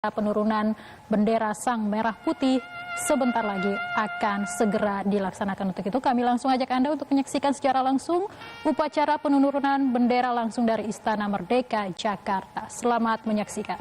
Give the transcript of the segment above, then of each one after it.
Penurunan bendera Sang Merah Putih sebentar lagi akan segera dilaksanakan. Untuk itu kami langsung ajak Anda untuk menyaksikan secara langsung upacara penurunan bendera langsung dari Istana Merdeka, Jakarta. Selamat menyaksikan.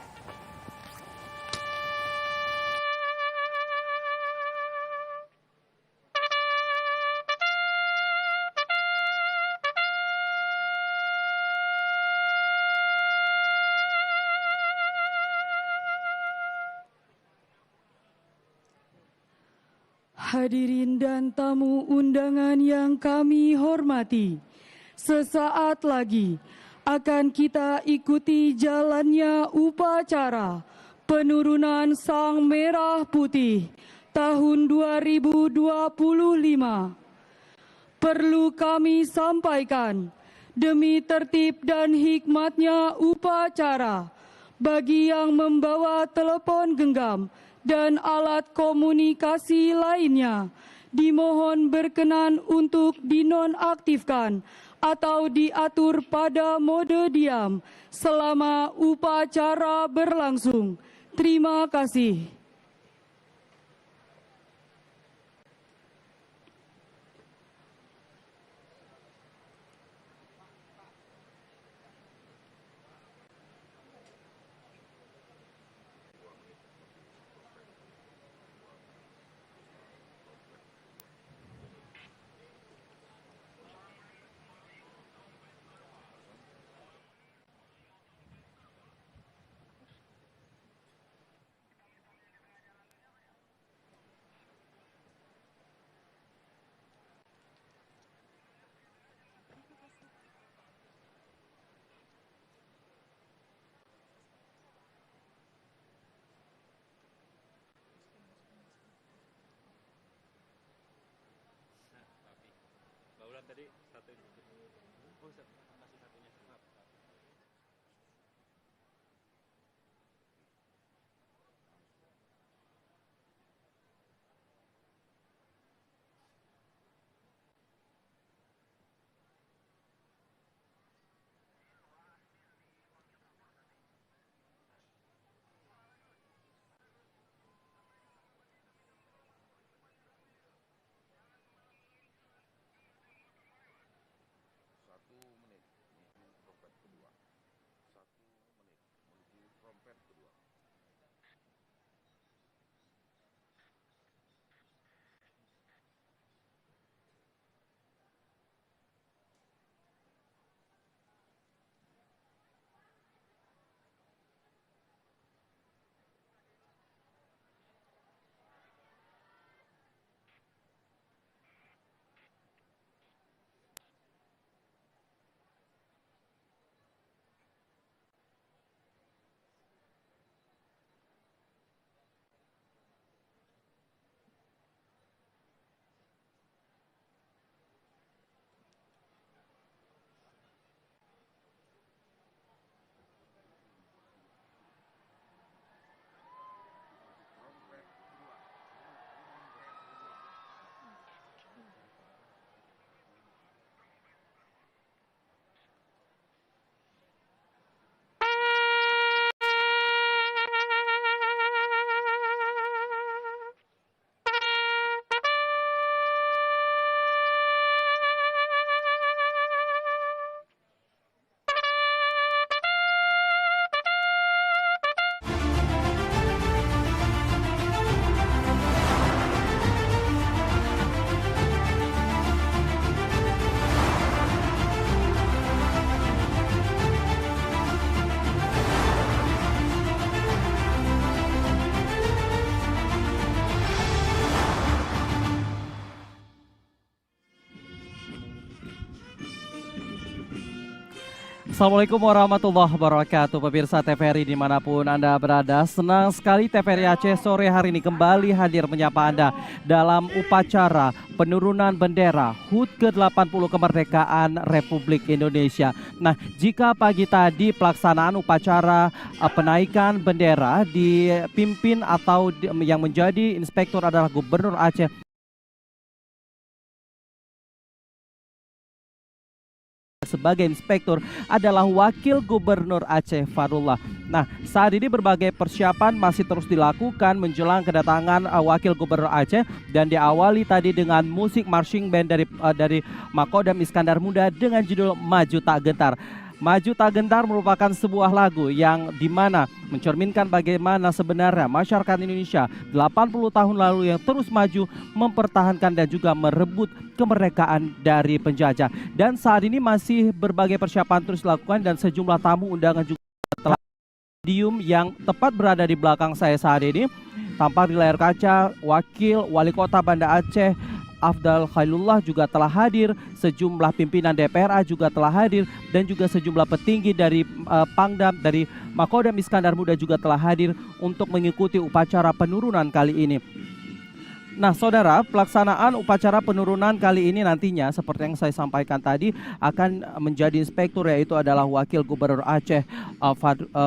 Hadirin dan tamu undangan yang kami hormati, sesaat lagi akan kita ikuti jalannya upacara penurunan Sang Merah Putih tahun 2025. Perlu kami sampaikan, demi tertib dan hikmatnya upacara, bagi yang membawa telepon genggam dan alat komunikasi lainnya, dimohon berkenan untuk dinonaktifkan atau diatur pada mode diam selama upacara berlangsung. Terima kasih. Tadi satu masih satunya maaf. Assalamualaikum warahmatullahi wabarakatuh, pemirsa TVRI dimanapun Anda berada. Senang sekali TVRI Aceh sore hari ini kembali hadir menyapa Anda dalam upacara penurunan bendera HUT ke-80 kemerdekaan Republik Indonesia. Nah, jika pagi tadi pelaksanaan upacara penaikan bendera dipimpin atau yang menjadi inspektur adalah Gubernur Aceh sebagai inspektur adalah Wakil Gubernur Aceh Fadrullah. Nah, saat ini berbagai persiapan masih terus dilakukan menjelang kedatangan Wakil Gubernur Aceh, dan diawali tadi dengan musik marching band dari Makodam Iskandar Muda dengan judul Maju Tak Gentar. Maju Tak Gentar merupakan sebuah lagu yang dimana mencerminkan bagaimana sebenarnya masyarakat Indonesia 80 tahun lalu yang terus maju mempertahankan dan juga merebut kemerdekaan dari penjajah. Dan saat ini masih berbagai persiapan terus dilakukan dan sejumlah tamu undangan juga telah podium yang tepat berada di belakang saya saat ini. Tampak di layar kaca Wakil Wali Kota Banda Aceh Afdal Khairullah juga telah hadir, sejumlah pimpinan DPRA juga telah hadir, dan juga sejumlah petinggi dari Pangdam, dari Makodam Iskandar Muda juga telah hadir untuk mengikuti upacara penurunan kali ini. Nah, saudara, pelaksanaan upacara penurunan kali ini nantinya seperti yang saya sampaikan tadi akan menjadi inspektur, yaitu adalah Wakil Gubernur Aceh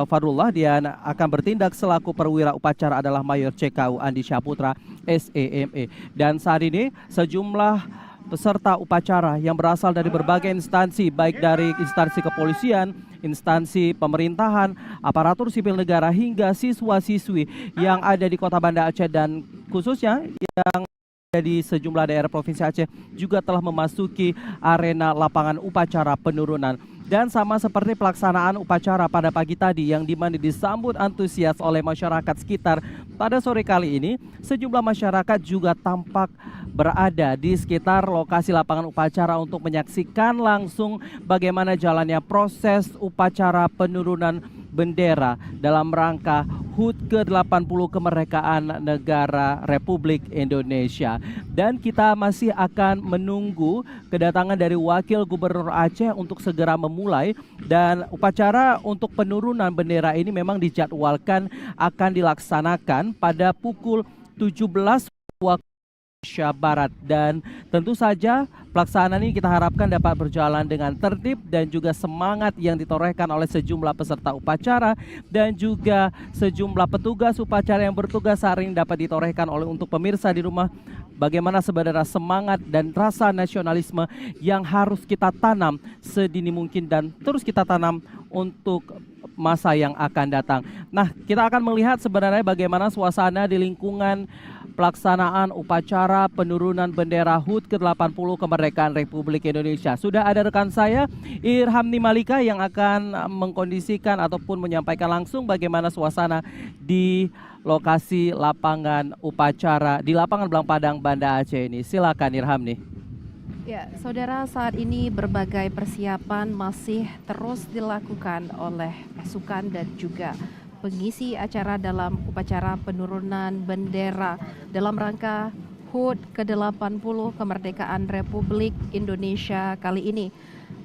Fadrullah. Dia akan bertindak selaku perwira upacara adalah Mayor CKU Andi Syaputra SEME. Dan saat ini sejumlah peserta upacara yang berasal dari berbagai instansi, baik dari instansi kepolisian, instansi pemerintahan, aparatur sipil negara, hingga siswa-siswi yang ada di Kota Banda Aceh dan khususnya yang ada di sejumlah daerah Provinsi Aceh juga telah memasuki arena lapangan upacara penurunan. Dan sama seperti pelaksanaan upacara pada pagi tadi yang dimana disambut antusias oleh masyarakat sekitar, pada sore kali ini sejumlah masyarakat juga tampak berada di sekitar lokasi lapangan upacara untuk menyaksikan langsung bagaimana jalannya proses upacara penurunan bendera dalam rangka HUT ke-80 kemerdekaan negara Republik Indonesia. Dan kita masih akan menunggu kedatangan dari Wakil Gubernur Aceh untuk segera memulai, dan upacara untuk penurunan bendera ini memang dijadwalkan akan dilaksanakan pada pukul 17 waktu Indonesia Barat. Dan tentu saja pelaksanaan ini kita harapkan dapat berjalan dengan tertib dan juga semangat yang ditorehkan oleh sejumlah peserta upacara dan juga sejumlah petugas upacara yang bertugas hari ini dapat ditorehkan oleh untuk pemirsa di rumah, bagaimana sebenarnya semangat dan rasa nasionalisme yang harus kita tanam sedini mungkin dan terus kita tanam untuk masa yang akan datang. Nah, kita akan melihat sebenarnya bagaimana suasana di lingkungan pelaksanaan upacara penurunan bendera HUT ke-80 kemerdekaan Republik Indonesia. Sudah ada rekan saya Irhamni Malika yang akan mengkondisikan ataupun menyampaikan langsung bagaimana suasana di lokasi lapangan upacara di lapangan Blang Padang Banda Aceh ini. Silakan Irhamni. Ya, saudara, saat ini berbagai persiapan masih terus dilakukan oleh pasukan dan juga pengisi acara dalam upacara penurunan bendera dalam rangka HUT ke-80 kemerdekaan Republik Indonesia kali ini.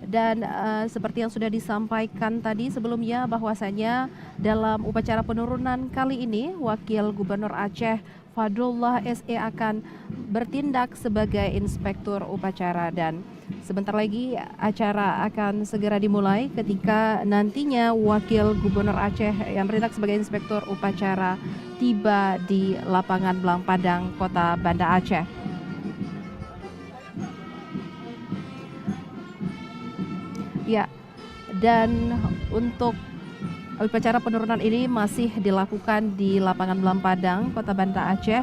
Dan seperti yang sudah disampaikan tadi sebelumnya bahwasanya dalam upacara penurunan kali ini Wakil Gubernur Aceh Fadrullah SE akan bertindak sebagai inspektur upacara, dan sebentar lagi acara akan segera dimulai ketika nantinya Wakil Gubernur Aceh yang bertindak sebagai inspektur upacara tiba di lapangan Blang Padang, Kota Banda Aceh. Ya, dan untuk upacara penurunan ini masih dilakukan di lapangan Blang Padang, Kota Banda Aceh,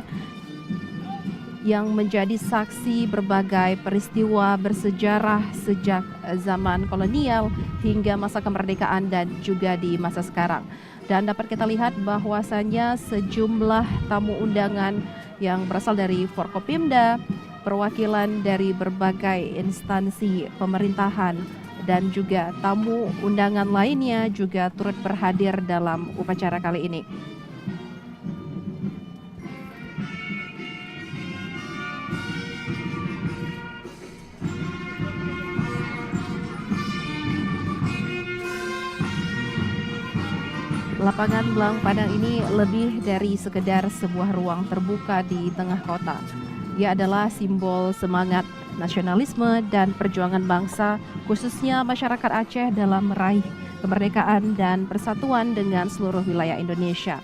yang menjadi saksi berbagai peristiwa bersejarah sejak zaman kolonial hingga masa kemerdekaan dan juga di masa sekarang. Dan dapat kita lihat bahwasannya sejumlah tamu undangan yang berasal dari Forkopimda, perwakilan dari berbagai instansi pemerintahan, dan juga tamu undangan lainnya juga turut berhadir dalam upacara kali ini. Lapangan Blang Padang ini lebih dari sekedar sebuah ruang terbuka di tengah kota. Ia adalah simbol semangat nasionalisme dan perjuangan bangsa, khususnya masyarakat Aceh dalam meraih kemerdekaan dan persatuan dengan seluruh wilayah Indonesia.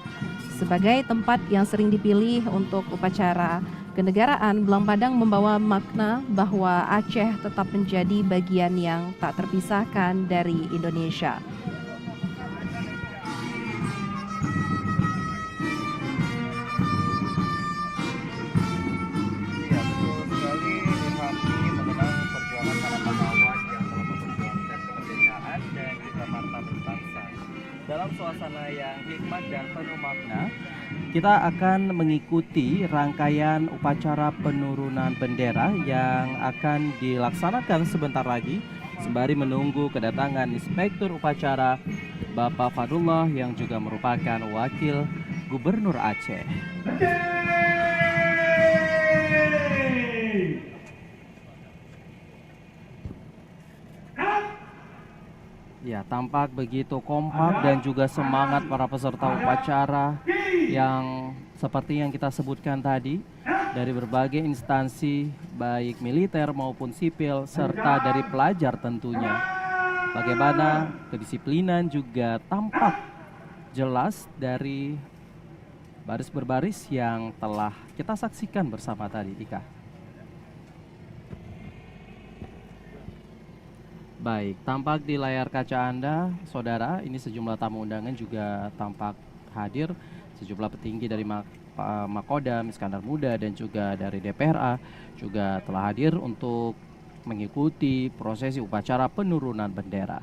Sebagai tempat yang sering dipilih untuk upacara kenegaraan, Belang Padang membawa makna bahwa Aceh tetap menjadi bagian yang tak terpisahkan dari Indonesia. Ya, betul sekali Ilhami mengenang perjuangan para pahlawan yang telah memperjuangkan kemerdekaan dan juga martabat bangsa. Dalam suasana yang hikmat dan penuh makna, kita akan mengikuti rangkaian upacara penurunan bendera yang akan dilaksanakan sebentar lagi sembari menunggu kedatangan Inspektur Upacara Bapak Fadullah yang juga merupakan Wakil Gubernur Aceh. Ya, tampak begitu kompak dan juga semangat para peserta upacara yang seperti yang kita sebutkan tadi dari berbagai instansi baik militer maupun sipil serta dari pelajar tentunya. Bagaimana kedisiplinan juga tampak jelas dari baris berbaris yang telah kita saksikan bersama tadi, Ika. Baik, tampak di layar kaca Anda, saudara, ini sejumlah tamu undangan juga tampak hadir, sejumlah petinggi dari Makodam, Iskandar Muda, dan juga dari DPRA juga telah hadir untuk mengikuti prosesi upacara penurunan bendera.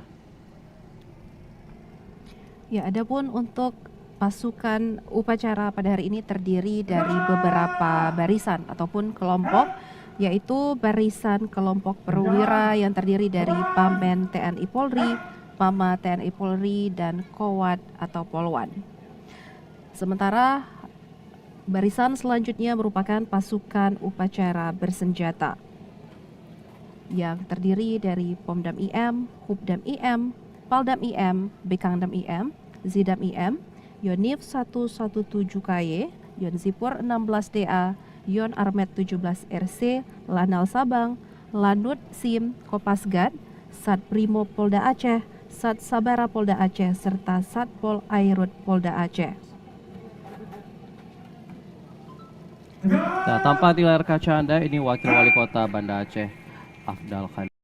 Ya, adapun untuk pasukan upacara pada hari ini terdiri dari beberapa barisan ataupun kelompok, yaitu barisan kelompok perwira yang terdiri dari Pamen TNI Polri, Pama TNI Polri, dan Kowat atau Polwan. Sementara barisan selanjutnya merupakan pasukan upacara bersenjata yang terdiri dari Pomdam IM, Hubdam IM, Paldam IM, Bekangdam IM, Zidam IM, Yonif 117 KY, Yonzipur 16 DA, Yon Armet 17 RC, Lanal Sabang, Lanut Sim, Kopasgat, Sat Brimo Polda Aceh, Sat Sabara Polda Aceh, serta Satpol Airut Polda Aceh. Nah, tampak di layar kaca Anda ini Wakil Wali Kota Banda Aceh, Afdal Khalid.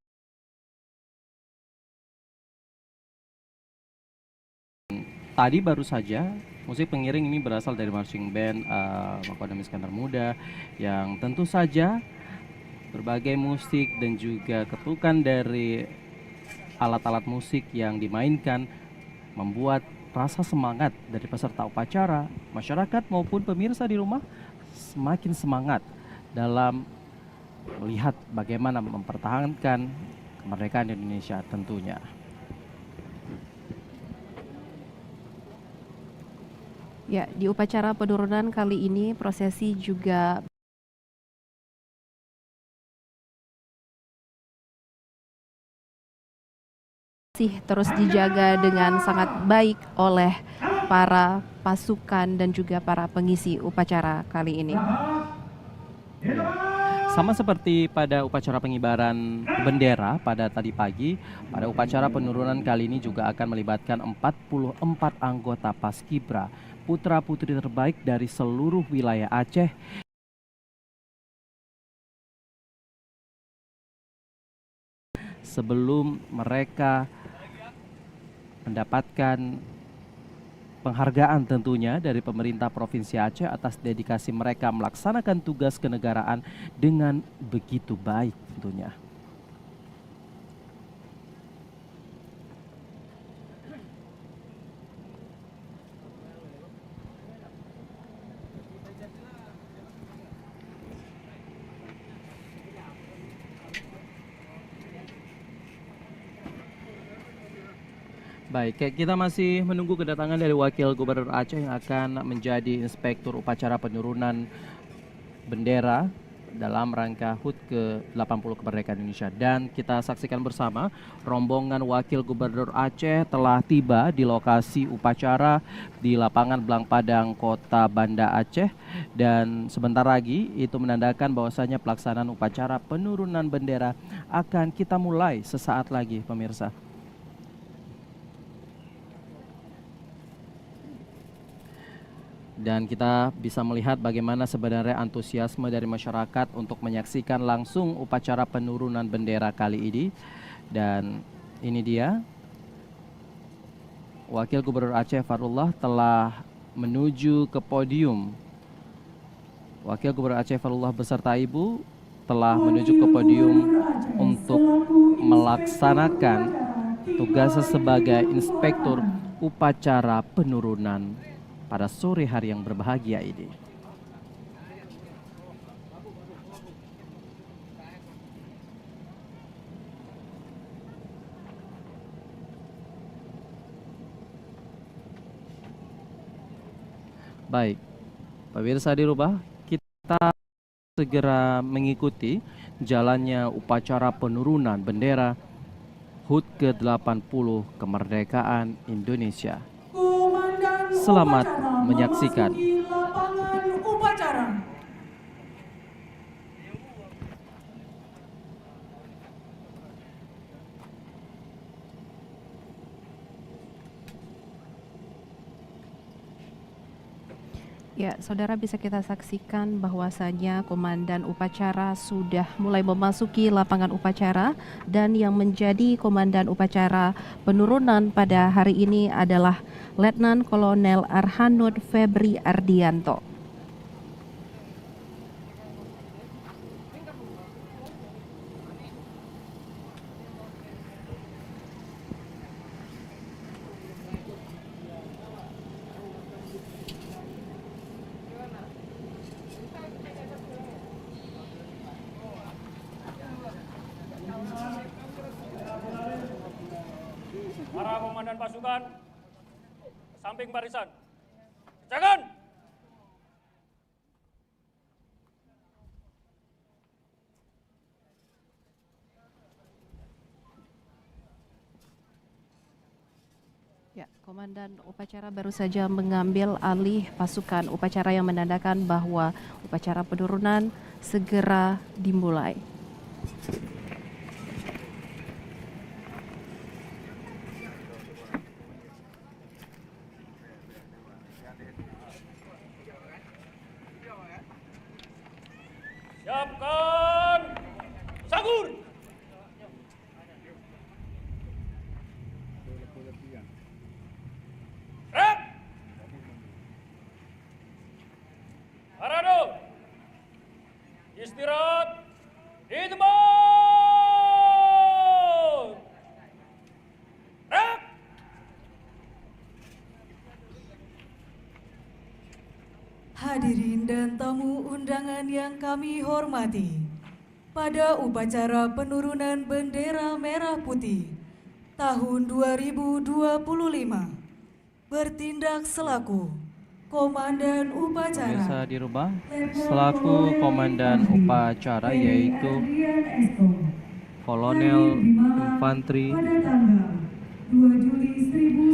Tadi baru saja musik pengiring ini berasal dari marching band Makodam Iskandar Muda yang tentu saja berbagai musik dan juga ketukan dari alat-alat musik yang dimainkan membuat rasa semangat dari peserta upacara, masyarakat maupun pemirsa di rumah semakin semangat dalam melihat bagaimana mempertahankan kemerdekaan Indonesia tentunya. Ya, di upacara penurunan kali ini prosesi juga masih terus dijaga dengan sangat baik oleh para pasukan dan juga para pengisi upacara kali ini. Sama seperti pada upacara pengibaran bendera pada tadi pagi, pada upacara penurunan kali ini juga akan melibatkan 44 anggota Paskibra, putra-putri terbaik dari seluruh wilayah Aceh. Sebelum mereka mendapatkan penghargaan tentunya dari pemerintah Provinsi Aceh atas dedikasi mereka melaksanakan tugas kenegaraan dengan begitu baik tentunya. Baik, kita masih menunggu kedatangan dari Wakil Gubernur Aceh yang akan menjadi Inspektur Upacara Penurunan Bendera dalam rangka HUT ke-80 Kemerdekaan Indonesia. Dan kita saksikan bersama rombongan Wakil Gubernur Aceh telah tiba di lokasi upacara di lapangan Belang Padang, Kota Banda Aceh. Dan sebentar lagi itu menandakan bahwasanya pelaksanaan upacara penurunan bendera akan kita mulai sesaat lagi, pemirsa. Dan kita bisa melihat bagaimana sebenarnya antusiasme dari masyarakat untuk menyaksikan langsung upacara penurunan bendera kali ini. Dan ini dia, Wakil Gubernur Aceh Fadlullah telah menuju ke podium. Wakil Gubernur Aceh Fadlullah beserta Ibu telah menuju ke podium untuk melaksanakan tugasnya sebagai inspektur upacara penurunan pada sore hari yang berbahagia ini. Baik, pemirsa di rumah, kita segera mengikuti jalannya upacara penurunan bendera HUT ke-80 kemerdekaan Indonesia. Selamat menyaksikan. Lapangan upacara. Ya, saudara bisa kita saksikan bahwasanya komandan upacara sudah mulai memasuki lapangan upacara dan yang menjadi komandan upacara penurunan pada hari ini adalah Letnan Kolonel Arhanud Febri Ardianto. Para komandan pasukan, samping barisan. Jangan! Ya, komandan upacara baru saja mengambil alih pasukan upacara yang menandakan bahwa upacara penurunan segera dimulai. Siapkan sagur! Rep! Parado! Istirahat! Di tempat! Rep! Hadirin dan tamu undangan yang kami hormati, pada upacara penurunan bendera merah putih tahun 2025, bertindak selaku Komandan Pemirsa Upacara di rumah, selaku komandan upacara yaitu Kolonel Infanteri pada tanggal 2 Juli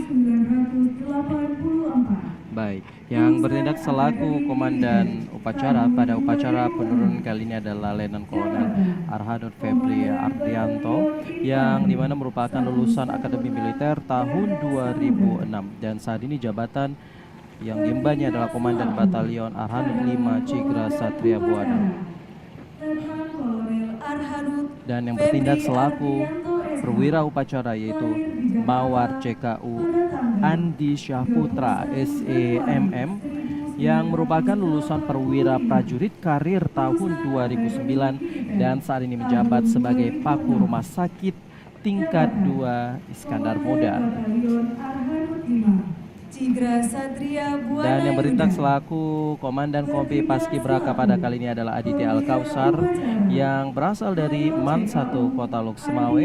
1984. Baik, yang bertindak selaku komandan upacara pada upacara penurunan kali ini adalah Letnan Kolonel Arhanud Febri Ardianto yang dimana merupakan lulusan Akademi Militer tahun 2006 dan saat ini jabatan yang diembannya adalah Komandan Batalion Arhanud 5 Cigra Satria Buana. Dan yang bertindak selaku perwira upacara yaitu Mawar CKU Andi Syahputra SEMM yang merupakan lulusan perwira prajurit karir tahun 2009 dan saat ini menjabat sebagai Paku Rumah Sakit tingkat 2 Iskandar Muda. Dan yang bertindak selaku Komandan Kompi Paskibraka pada kali ini adalah Aditya Al-Kausar yang berasal dari MAN 1 Kota Lok Semawe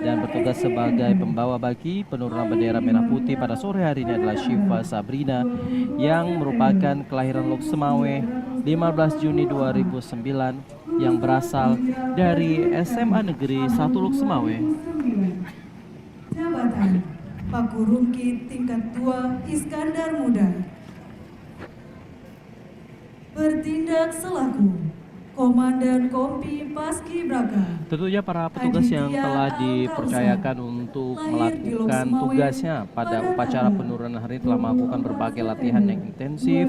dan bertugas sebagai pembawa baki penurunan bendera merah putih pada sore hari ini adalah Syifa Sabrina yang merupakan kelahiran Lok Semawe 15 Juni 2009 yang berasal dari SMA Negeri 1 Lok Semawe. Jabatan Paku Rumkit tingkat 2 Iskandar Muda. Bertindak selaku Komandan Kompi Paskibraka. Tentunya para petugas yang telah dipercayakan untuk melakukan tugasnya pada upacara penurunan hari ini telah melakukan berbagai latihan yang intensif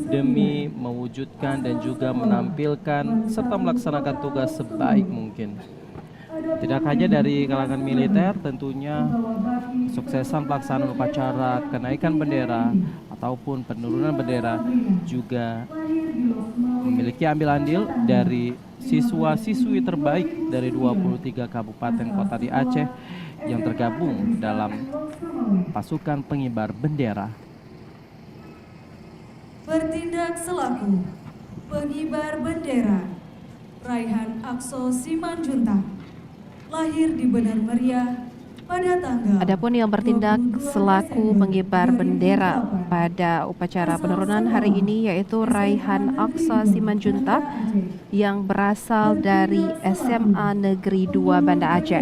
demi mewujudkan dan juga menampilkan serta melaksanakan tugas sebaik mungkin. Tidak hanya dari kalangan militer, tentunya suksesan pelaksanaan upacara kenaikan bendera ataupun penurunan bendera juga memiliki ambil andil dari siswa-siswi terbaik dari 23 kabupaten kota di Aceh yang tergabung dalam pasukan pengibar bendera. Bertindak selaku pengibar bendera, Raihan Akso Simanjuntak, lahir di Benar Meriah pada tanggal. Adapun yang bertindak selaku pengibar bendera pada upacara penurunan hari ini yaitu Raihan Aksa Simanjuntak yang berasal dari SMA Negeri 2 Banda Aceh.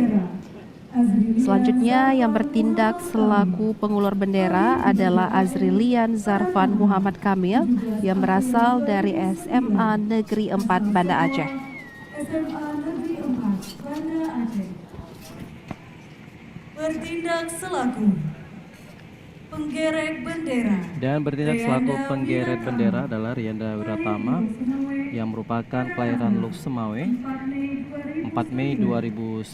Selanjutnya yang bertindak selaku pengulur bendera adalah Azrilian Zarfan Muhammad Kamil yang berasal dari SMA Negeri 4 Banda Aceh. SMA Negeri 4 Banda Aceh. Bertindak selaku penggerek bendera. Dan bertindak selaku penggeret bendera adalah Rianda Wiratama yang merupakan kelahiran Luk Semawe 4 Mei 2009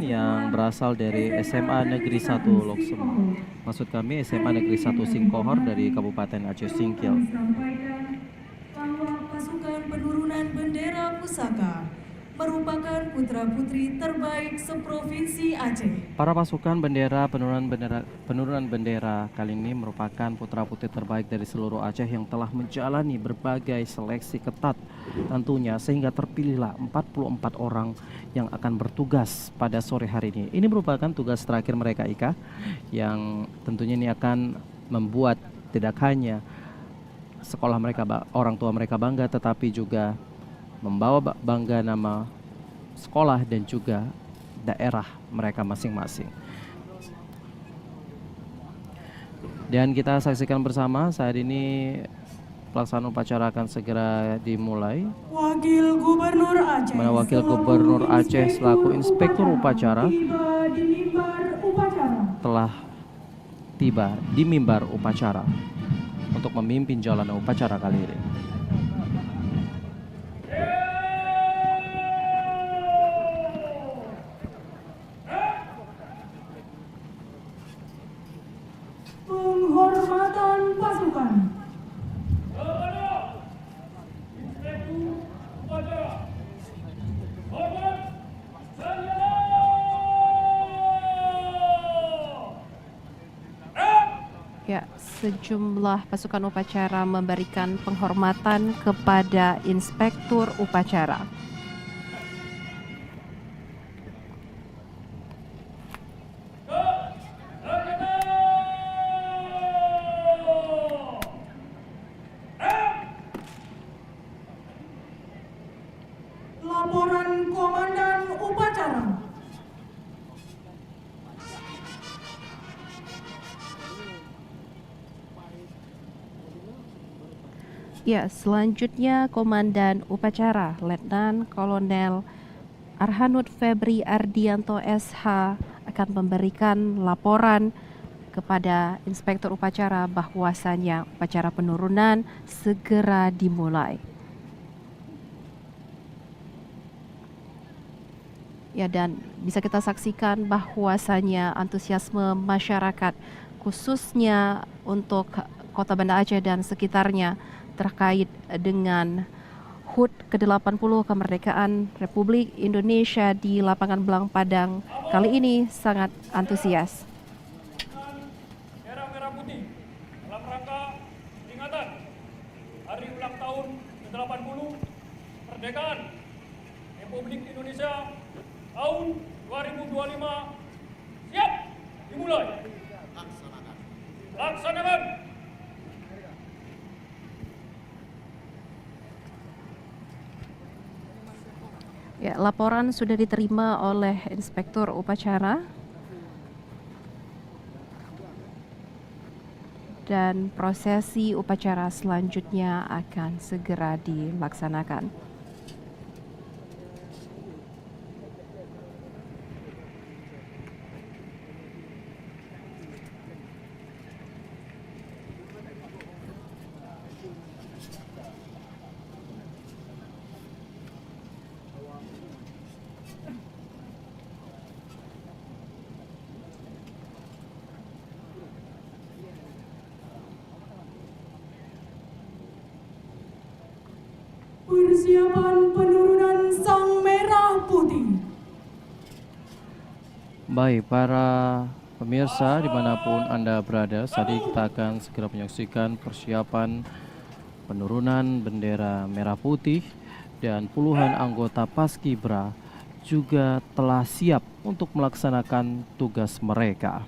yang berasal dari SMA Negeri 1 Lok Semawe. Maksud kami SMA Negeri 1 Singkohor dari Kabupaten Aceh Singkil. Sampaikan bahwa pasukan penurunan bendera pusaka merupakan putra-putri terbaik seprovinsi Aceh. Para pasukan penurunan bendera kali ini merupakan putra-putri terbaik dari seluruh Aceh yang telah menjalani berbagai seleksi ketat tentunya sehingga terpilihlah 44 orang yang akan bertugas pada sore hari ini. Ini merupakan tugas terakhir mereka Ika yang tentunya ini akan membuat tidak hanya sekolah mereka, orang tua mereka bangga tetapi juga membawa bangga nama sekolah dan juga daerah mereka masing-masing. Dan kita saksikan bersama saat ini pelaksanaan upacara akan segera dimulai. Wakil Gubernur Aceh. Mana Wakil Gubernur Aceh selaku Inspektur Upacara telah tiba di mimbar upacara untuk memimpin jalannya upacara kali ini. Penghormatan pasukan. Ya, sejumlah pasukan upacara memberikan penghormatan kepada Inspektur Upacara. Laporan Komandan Upacara. Ya, selanjutnya Komandan Upacara Letnan Kolonel Arhanud Febri Ardianto SH akan memberikan laporan kepada Inspektur Upacara bahwasanya upacara penurunan segera dimulai. Ya, dan bisa kita saksikan bahwasanya antusiasme masyarakat khususnya untuk Kota Banda Aceh dan sekitarnya terkait dengan HUT ke-80 kemerdekaan Republik Indonesia di lapangan Belang Padang kali ini sangat antusias. Bendera merah putih dalam rangka peringatan Hari Ulang Tahun ke-80 Kemerdekaan Republik Indonesia tahun 2025 siap dimulai. Laksanakan. Ya, laporan sudah diterima oleh Inspektur Upacara dan prosesi upacara selanjutnya akan segera dilaksanakan. Persiapan penurunan Sang Merah Putih. Baik, para pemirsa dimanapun Anda berada, saat ini kita akan segera menyaksikan persiapan penurunan bendera merah putih dan puluhan anggota Paskibra juga telah siap untuk melaksanakan tugas mereka.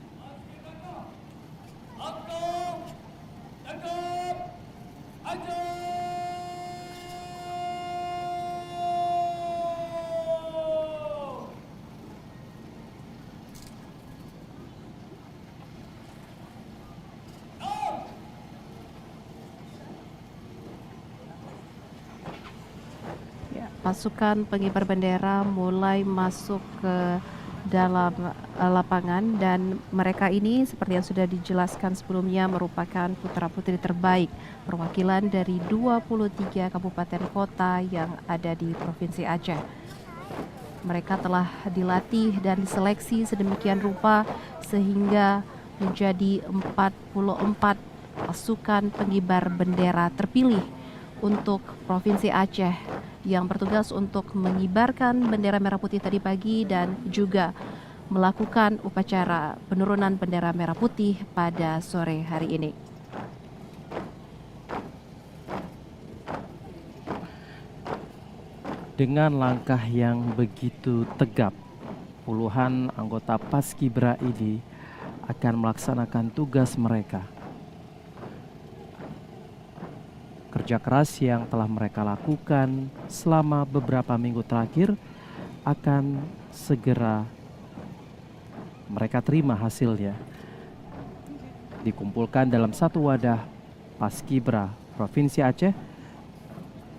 Pasukan pengibar bendera mulai masuk ke dalam lapangan, dan mereka ini seperti yang sudah dijelaskan sebelumnya merupakan putra-putri terbaik perwakilan dari 23 kabupaten kota yang ada di Provinsi Aceh. Mereka telah dilatih dan diseleksi sedemikian rupa sehingga menjadi 44 pasukan pengibar bendera terpilih untuk Provinsi Aceh yang bertugas untuk mengibarkan bendera merah putih tadi pagi dan juga melakukan upacara penurunan bendera merah putih pada sore hari ini. Dengan langkah yang begitu tegap, puluhan anggota Paskibra ini akan melaksanakan tugas mereka. Kerja keras yang telah mereka lakukan selama beberapa minggu terakhir akan segera mereka terima hasilnya. Dikumpulkan dalam satu wadah Paskibra Provinsi Aceh,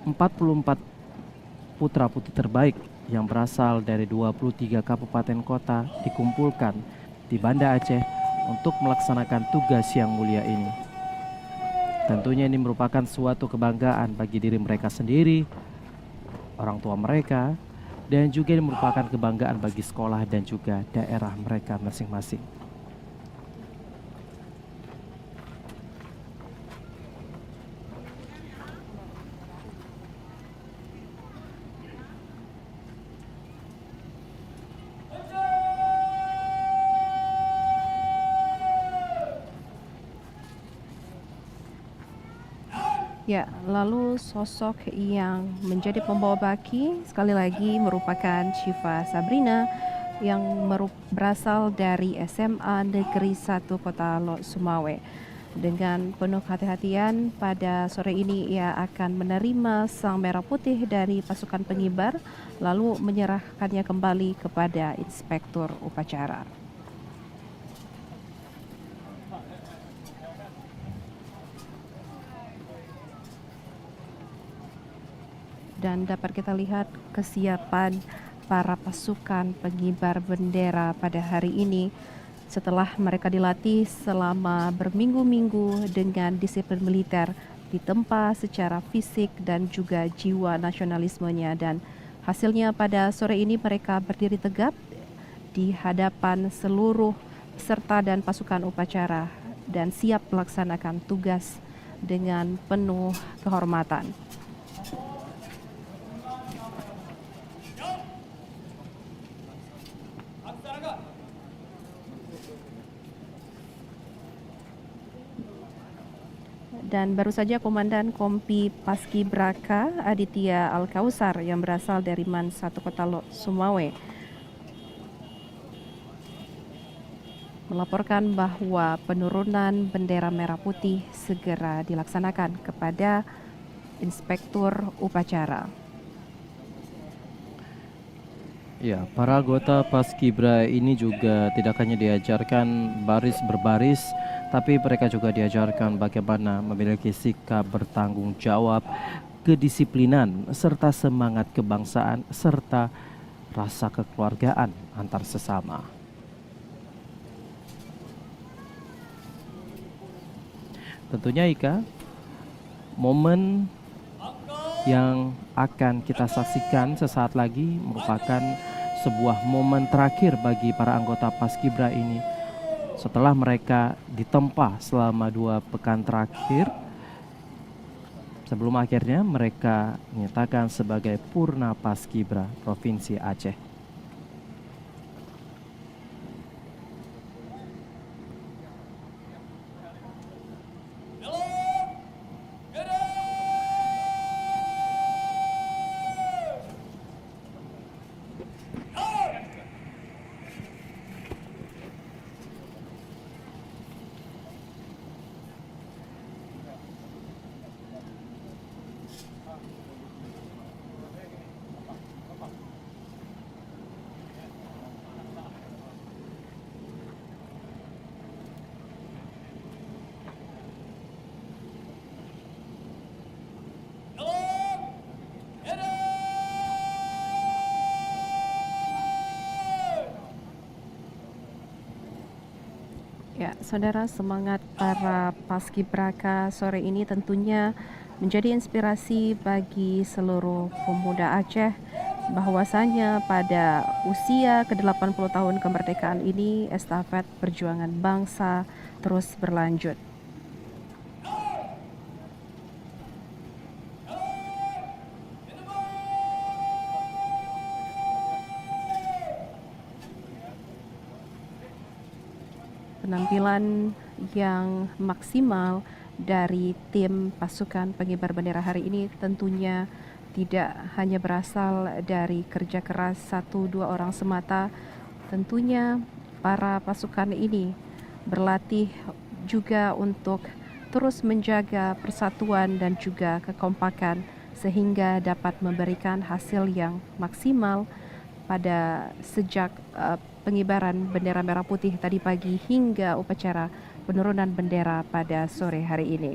44 putra-putri terbaik yang berasal dari 23 kabupaten kota dikumpulkan di Banda Aceh untuk melaksanakan tugas yang mulia ini. Tentunya ini merupakan suatu kebanggaan bagi diri mereka sendiri, orang tua mereka, dan juga ini merupakan kebanggaan bagi sekolah dan juga daerah mereka masing-masing. Ya, lalu sosok yang menjadi pembawa baki sekali lagi merupakan Syifa Sabrina yang berasal dari SMA Negeri 1 Kota Lok Sumawe. Dengan penuh hati-hatian pada sore ini ia akan menerima sang merah putih dari pasukan pengibar lalu menyerahkannya kembali kepada inspektur upacara. Dan dapat kita lihat kesiapan para pasukan pengibar bendera pada hari ini setelah mereka dilatih selama berminggu-minggu dengan disiplin militer, ditempa secara fisik dan juga jiwa nasionalismenya, dan hasilnya pada sore ini mereka berdiri tegap di hadapan seluruh peserta dan pasukan upacara dan siap melaksanakan tugas dengan penuh kehormatan. Dan baru saja Komandan Kompi Paskibraka Aditya Al-Kausar yang berasal dari MAN 1 Kota Lok Sumawe melaporkan bahwa penurunan bendera merah putih segera dilaksanakan kepada inspektur upacara. Ya, para anggota Paskibra ini juga tidak hanya diajarkan baris berbaris, tapi mereka juga diajarkan bagaimana memiliki sikap bertanggung jawab, kedisiplinan, serta semangat kebangsaan, serta rasa kekeluargaan antar sesama. Tentunya Ika, momen yang akan kita saksikan sesaat lagi merupakan sebuah momen terakhir bagi para anggota Paskibra ini. Setelah mereka ditempa selama 2 pekan terakhir sebelum akhirnya mereka menyatakan sebagai Purna Paskibra Provinsi Aceh. Ya, saudara, semangat para paskibraka sore ini tentunya menjadi inspirasi bagi seluruh pemuda Aceh, bahwasanya pada usia ke-80 tahun kemerdekaan ini estafet perjuangan bangsa terus berlanjut. Penampilan yang maksimal dari tim pasukan pengibar bendera hari ini tentunya tidak hanya berasal dari kerja keras 1-2 orang semata. Tentunya para pasukan ini berlatih juga untuk terus menjaga persatuan dan juga kekompakan sehingga dapat memberikan hasil yang maksimal pada sejak pengibaran bendera merah putih tadi pagi hingga upacara penurunan bendera pada sore hari ini.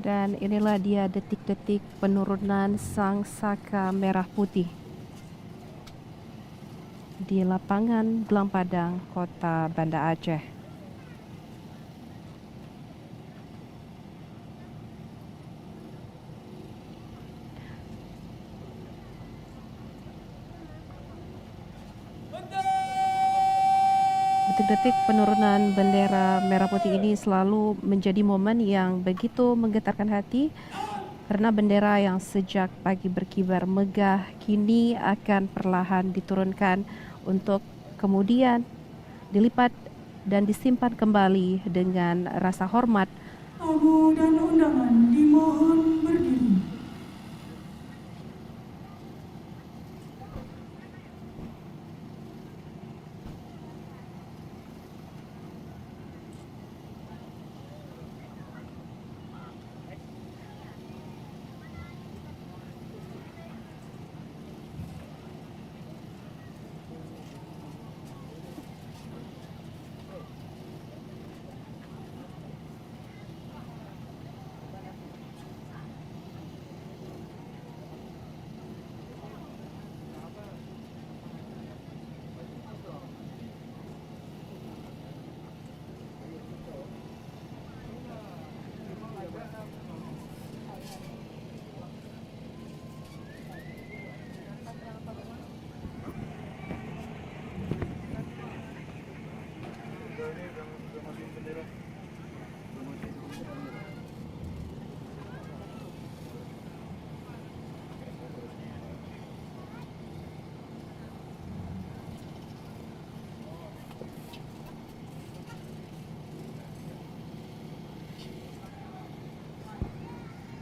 Dan inilah dia detik-detik penurunan sang saka merah putih di lapangan Belang Padang, Kota Banda Aceh. Detik-detik penurunan bendera merah putih ini selalu menjadi momen yang begitu menggetarkan hati, karena bendera yang sejak pagi berkibar megah kini akan perlahan diturunkan untuk kemudian dilipat dan disimpan kembali dengan rasa hormat. Tamu dan undangan dimohon berdiri.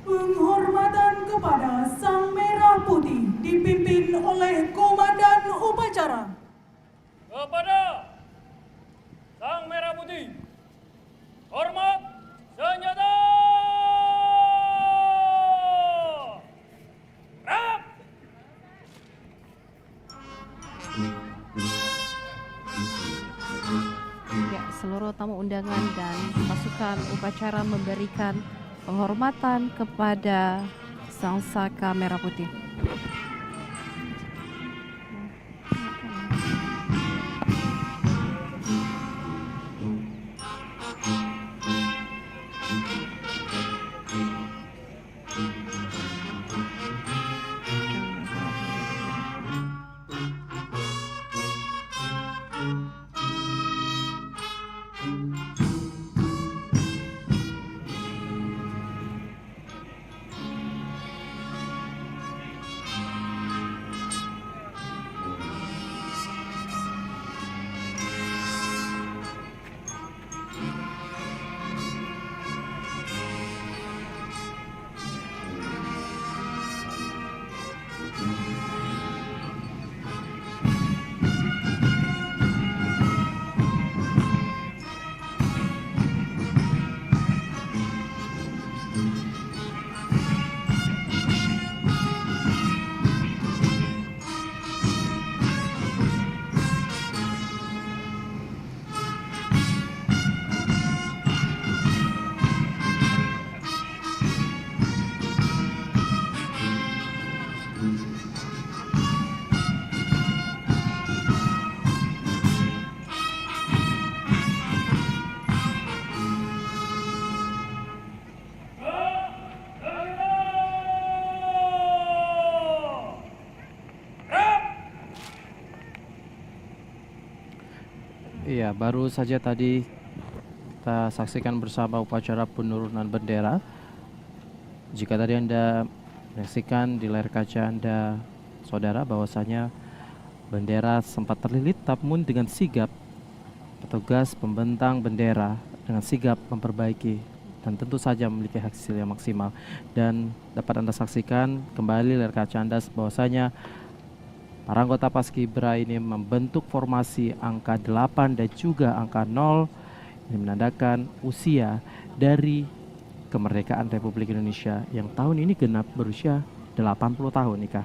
Penghormatan kepada Sang Merah Putih dipimpin oleh Komandan Upacara. Kepada Sang Merah Putih, hormat senjata. Rap! Ya, seluruh tamu undangan dan pasukan upacara memberikan penghormatan kepada sang saka merah putih. Iya, baru saja tadi kita saksikan bersama upacara penurunan bendera. Jika tadi Anda menyaksikan di layar kaca Anda, saudara, bahwasanya bendera sempat terlilit, namun dengan sigap petugas pembentang bendera dengan sigap memperbaiki dan tentu saja memiliki hasil yang maksimal. Dan dapat Anda saksikan kembali layar kaca Anda bahwasanya para anggota Paskibra ini membentuk formasi angka 8 dan juga angka 0. Ini menandakan usia dari kemerdekaan Republik Indonesia yang tahun ini genap berusia 80 tahun, Ika.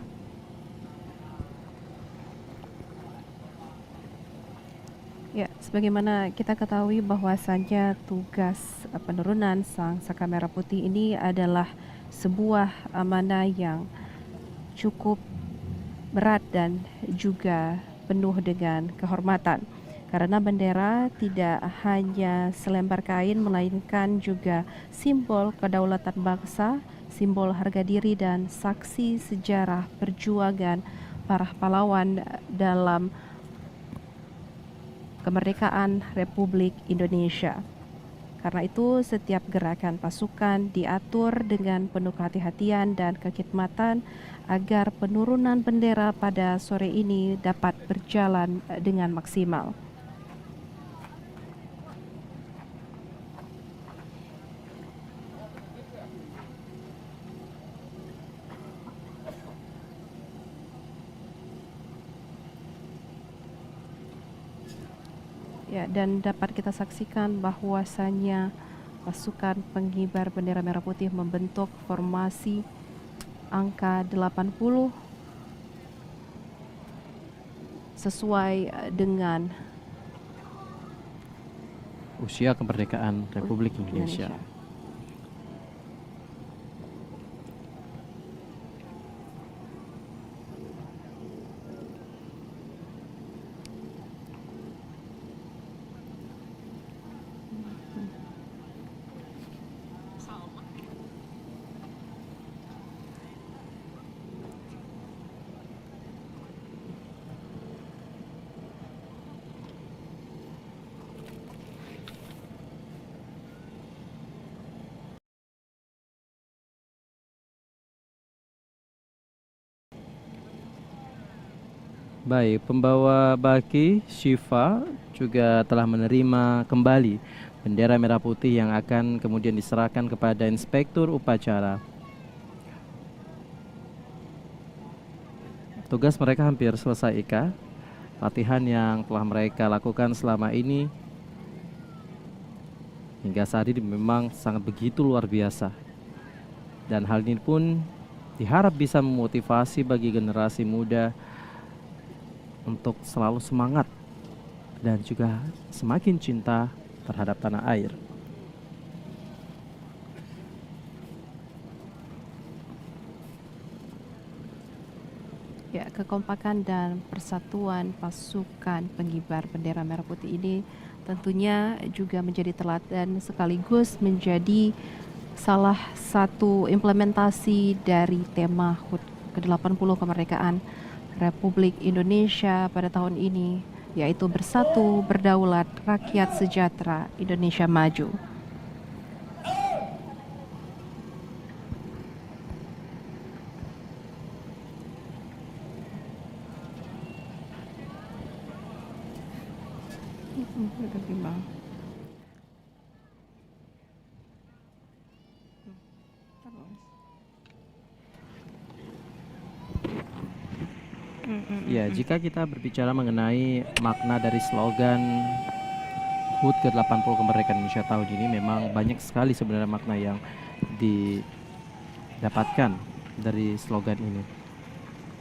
Ya, sebagaimana kita ketahui bahwasanya tugas penurunan Sang Saka Merah Putih ini adalah sebuah amanah yang cukup berat dan juga penuh dengan kehormatan. Karena bendera tidak hanya selembar kain, melainkan juga simbol kedaulatan bangsa, simbol harga diri dan saksi sejarah perjuangan para pahlawan dalam kemerdekaan Republik Indonesia. Karena itu setiap gerakan pasukan diatur dengan penuh kehati-hatian dan kekhidmatan agar penurunan bendera pada sore ini dapat berjalan dengan maksimal. Ya, dan dapat kita saksikan bahwasanya pasukan pengibar bendera merah putih membentuk formasi angka 80 sesuai dengan usia kemerdekaan Republik Indonesia. Baik, pembawa baki Syifa juga telah menerima kembali bendera merah putih yang akan kemudian diserahkan kepada inspektur upacara. Tugas mereka hampir selesai, Ika. Latihan yang telah mereka lakukan selama ini hingga saat ini memang sangat begitu luar biasa. Dan hal ini pun diharap bisa memotivasi bagi generasi muda untuk selalu semangat dan juga semakin cinta terhadap tanah air. Ya, kekompakan dan persatuan pasukan pengibar bendera merah putih ini tentunya juga menjadi teladan sekaligus menjadi salah satu implementasi dari tema HUT ke-80 kemerdekaan Republik Indonesia pada tahun ini, yaitu Bersatu, Berdaulat, Rakyat Sejahtera, Indonesia Maju. Ya, jika kita berbicara mengenai makna dari slogan HUT ke-80 Kemerdekaan Indonesia tahun ini, memang banyak sekali sebenarnya makna yang didapatkan dari slogan ini.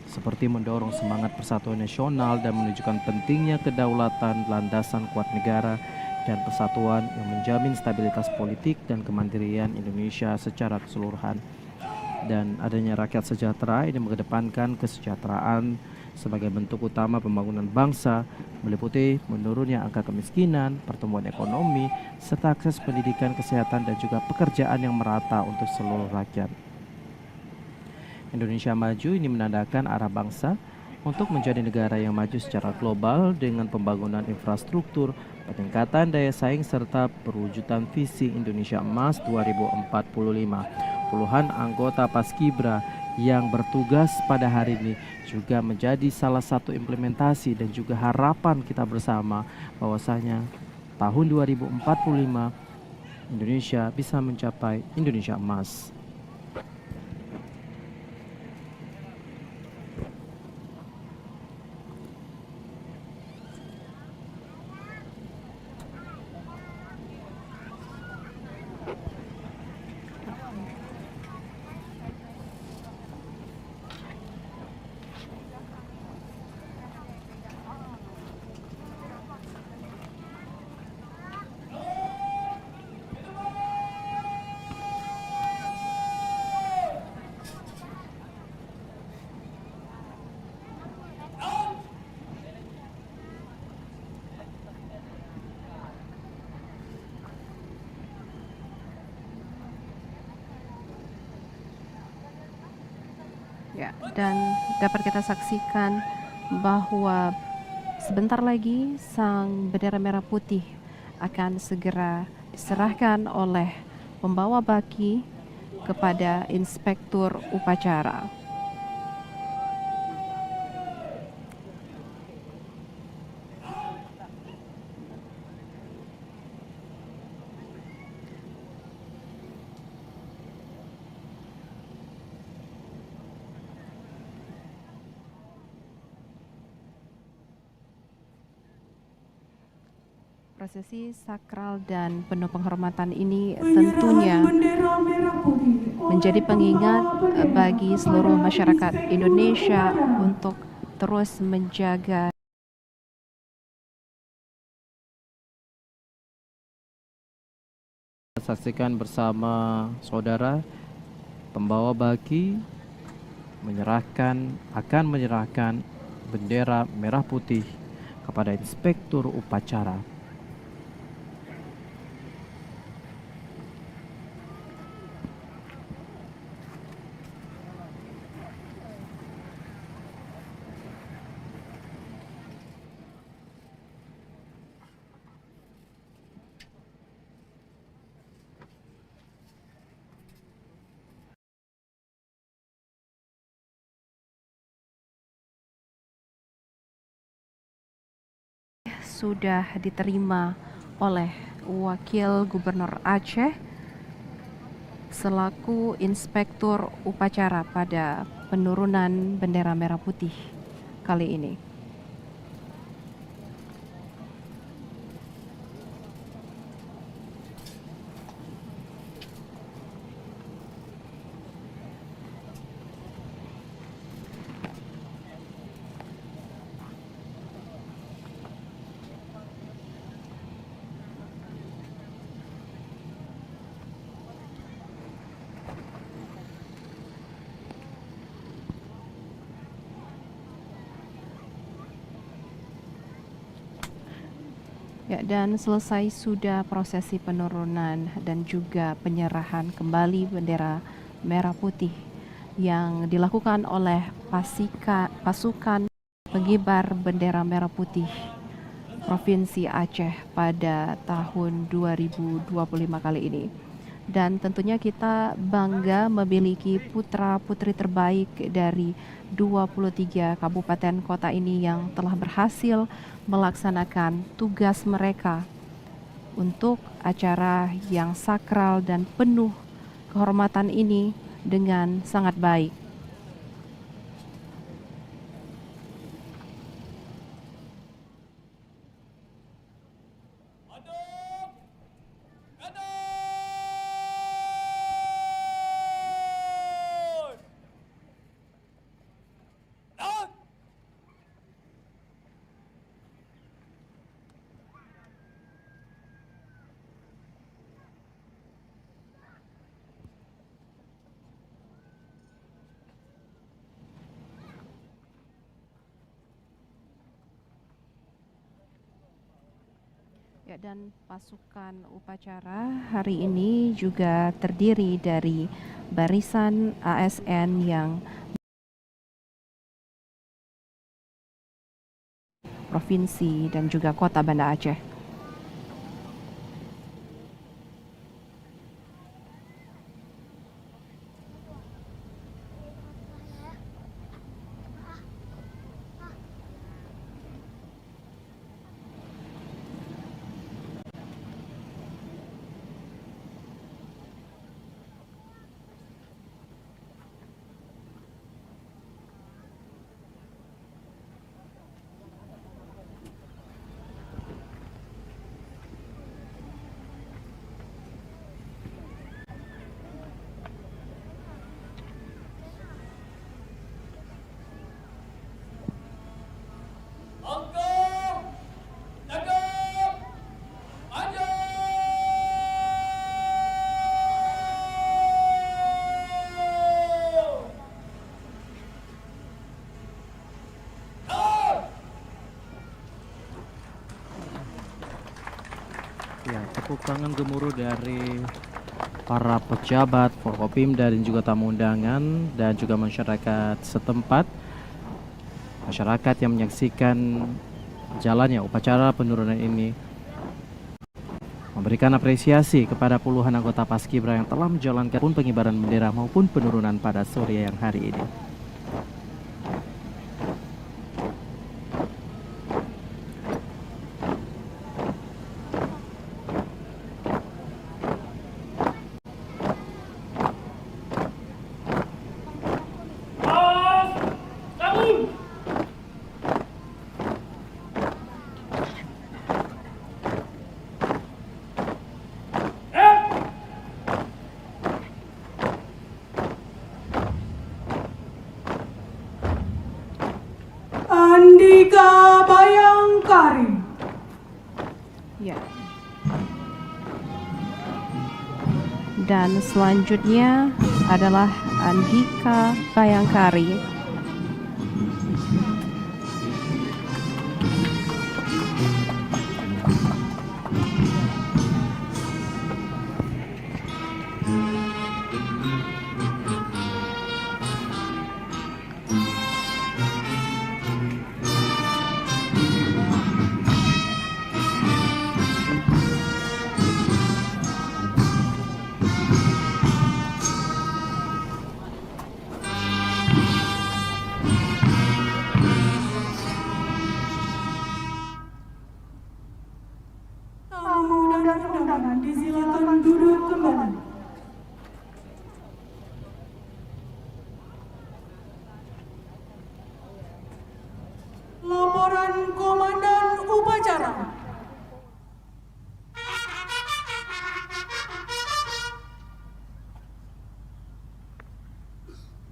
Seperti mendorong semangat persatuan nasional dan menunjukkan pentingnya kedaulatan, landasan kuat negara, dan persatuan yang menjamin stabilitas politik dan kemandirian Indonesia secara keseluruhan. Dan adanya rakyat sejahtera ini mengedepankan kesejahteraan sebagai bentuk utama pembangunan bangsa, meliputi menurunnya angka kemiskinan, pertumbuhan ekonomi, serta akses pendidikan, kesehatan, dan juga pekerjaan yang merata untuk seluruh rakyat. Indonesia Maju ini menandakan arah bangsa untuk menjadi negara yang maju secara global dengan pembangunan infrastruktur, peningkatan daya saing, serta perwujudan visi Indonesia Emas 2045. Puluhan anggota Paskibra yang bertugas pada hari ini juga menjadi salah satu implementasi dan juga harapan kita bersama bahwasanya tahun 2045 Indonesia bisa mencapai Indonesia Emas. Ya, dan dapat kita saksikan bahwa sebentar lagi sang bendera merah putih akan segera diserahkan oleh pembawa baki kepada inspektur upacara. Prosesi sakral dan penuh penghormatan ini tentunya menjadi pengingat bagi seluruh masyarakat Indonesia untuk terus menjaga Saksikan bersama saudara pembawa baki akan menyerahkan bendera merah putih kepada inspektur upacara. sudah diterima oleh Wakil Gubernur Aceh selaku inspektur upacara pada penurunan bendera merah putih kali ini. Ya, dan selesai sudah prosesi penurunan dan juga penyerahan kembali bendera merah putih yang dilakukan oleh pasukan pengibar bendera merah putih Provinsi Aceh pada tahun 2025 kali ini. Dan tentunya kita bangga memiliki putra-putri terbaik dari 23 kabupaten kota ini yang telah berhasil melaksanakan tugas mereka untuk acara yang sakral dan penuh kehormatan ini dengan sangat baik. Ya, dan pasukan upacara hari ini juga terdiri dari barisan ASN yang provinsi dan juga kota Banda Aceh. Ya, tepuk tangan gemuruh dari para pejabat, Forkopimda dan juga tamu undangan dan juga masyarakat setempat. Masyarakat yang menyaksikan jalannya upacara penurunan ini memberikan apresiasi kepada puluhan anggota Paskibra yang telah menjalankan pun pengibaran bendera maupun penurunan pada sore yang hari ini. Andika Bayangkari. Ya. Dan selanjutnya adalah Andika Bayangkari. Tamu dan undangan disilakan duduk kembali. Laporan Komandan Upacara.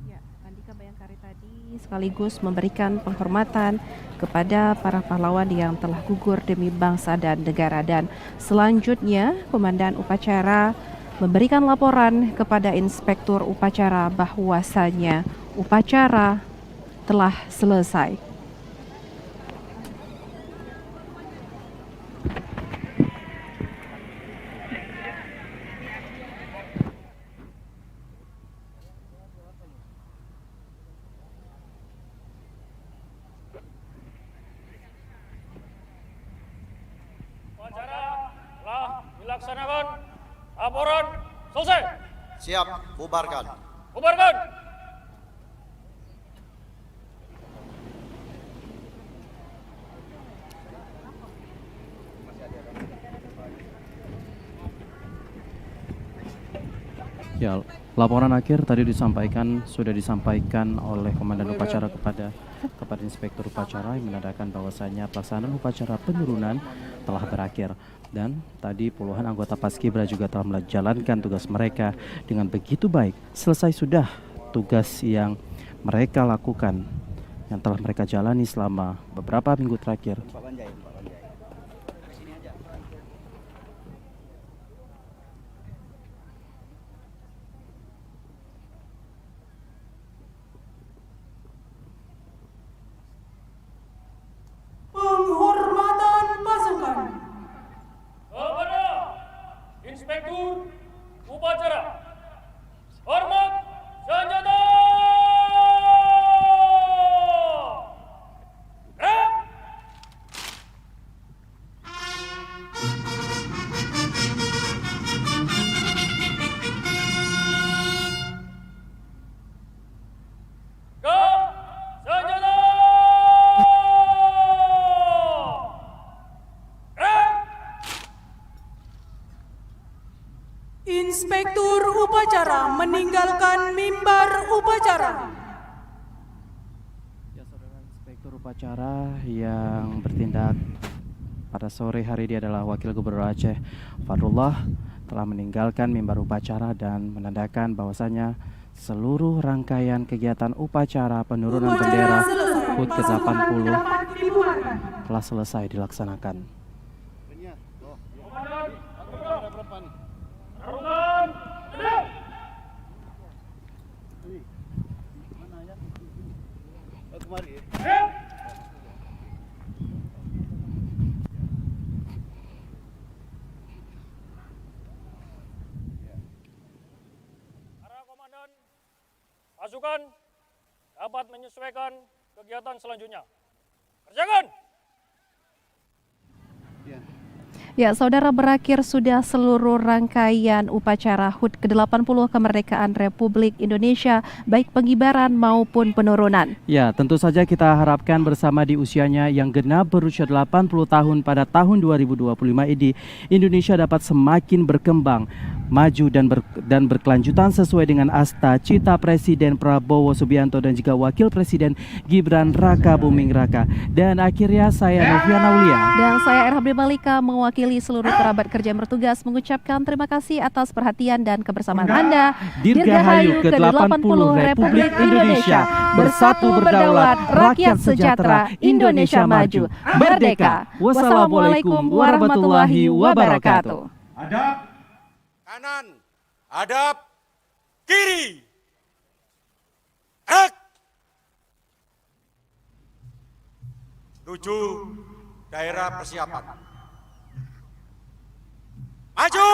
Ya, Andika Bayangkari tadi sekaligus memberikan penghormatan kepada para pahlawan yang telah gugur demi bangsa dan negara. Dan selanjutnya Komandan Upacara memberikan laporan kepada Inspektur Upacara bahwasanya upacara telah selesai. laksanakan. Laporan selesai. Siap, bubarkan. Bubarkan. Ya, laporan akhir tadi sudah disampaikan oleh Komandan Upacara kepada Inspektur Upacara yang menandakan bahwasanya pelaksanaan upacara penurunan telah berakhir, dan tadi puluhan anggota Paskibra juga telah menjalankan tugas mereka dengan begitu baik. Selesai sudah tugas yang mereka lakukan, yang telah mereka jalani selama beberapa minggu terakhir. Penghormatan pasukan. Kepada Inspektur Upacara. Hormat senjata. Rep. Ke senjata. Rep. Inspektur Upacara meninggalkan mimbar upacara. Ya, saudara, Inspektur Upacara yang bertindak pada sore hari ini adalah Wakil Gubernur Aceh Fadrullah telah meninggalkan mimbar upacara dan menandakan bahwasanya seluruh rangkaian kegiatan upacara penurunan bendera HUT ke-80 telah selesai dilaksanakan. Tarungan. Sedang. Rep. Para komandan pasukan dapat menyesuaikan kegiatan selanjutnya. Kerjakan. Ya, saudara, berakhir sudah seluruh rangkaian upacara HUT ke-80 kemerdekaan Republik Indonesia, baik pengibaran maupun penurunan. Ya, tentu saja kita harapkan bersama di usianya yang genap berusia 80 tahun pada tahun 2025 ini, Indonesia dapat semakin berkembang, maju dan berkelanjutan sesuai dengan asta cita Presiden Prabowo Subianto dan juga Wakil Presiden Gibran Raka Buming Raka. Dan akhirnya saya Noviana Aulia Dan saya Erhabdi Malika mewakili seluruh kerabat kerja yang bertugas mengucapkan terima kasih atas perhatian dan kebersamaan Anda. Dirgahayu ke-80 Republik Indonesia, bersatu berdaulat, rakyat sejahtera, Indonesia maju, merdeka. Wassalamualaikum warahmatullahi wabarakatuh. Hadap kanan, hadap kiri. Gerak. 7 daerah persiapan. Maju!